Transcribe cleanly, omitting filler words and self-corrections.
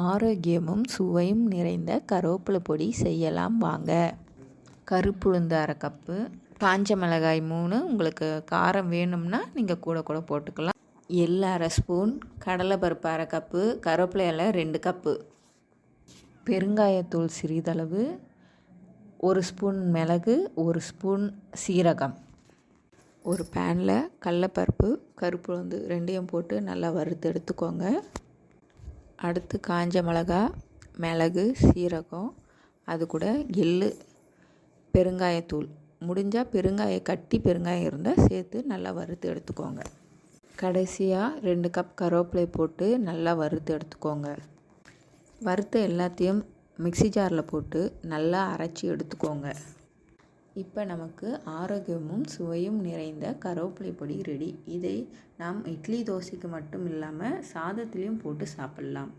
ஆரோக்கியமும் சுவையும் நிறைந்த கருவேப்பிலை பொடி செய்யலாம் வாங்க. கருப்புளுந்து 1/2 கப்பு, காஞ்ச மிளகாய் 3, உங்களுக்கு காரம் வேணும்னா நீங்கள் கூட போட்டுக்கலாம். எள் 1/2 ஸ்பூன், கடலைப்பருப்பு 1/2 கப்பு, கருவேப்பிலை இலை 2 கப்பு, பெருங்காயத்தூள் சிறிதளவு, 1 ஸ்பூன் மிளகு, 1 ஸ்பூன் சீரகம். ஒரு பேனில் கடலைப்பருப்பு, கருப்புளுந்து 2யும் போட்டு நல்லா வறுத்து எடுத்துக்கோங்க. அடுத்து காஞ்ச மிளகா, மிளகு, சீரகம், அது கூட எள், பெருங்காயத்தூள், முடிஞ்சால் கட்டி பெருங்காயம் இருந்தால் சேர்த்து நல்லா வறுத்து எடுத்துக்கோங்க. கடைசியாக 2 கப் கருவேப்பிலை போட்டு நல்லா வறுத்து எடுத்துக்கோங்க. வறுத்த எல்லாத்தையும் மிக்ஸி ஜாரில் போட்டு நல்லா அரைச்சி எடுத்துக்கோங்க. இப்போ நமக்கு ஆரோக்கியமும் சுவையும் நிறைந்த கருவேப்பிலை பொடி ரெடி. இதை நாம் இட்லி தோசைக்கு மட்டும் இல்லாமல் சாதத்துலேயும் போட்டு சாப்பிட்லாம்.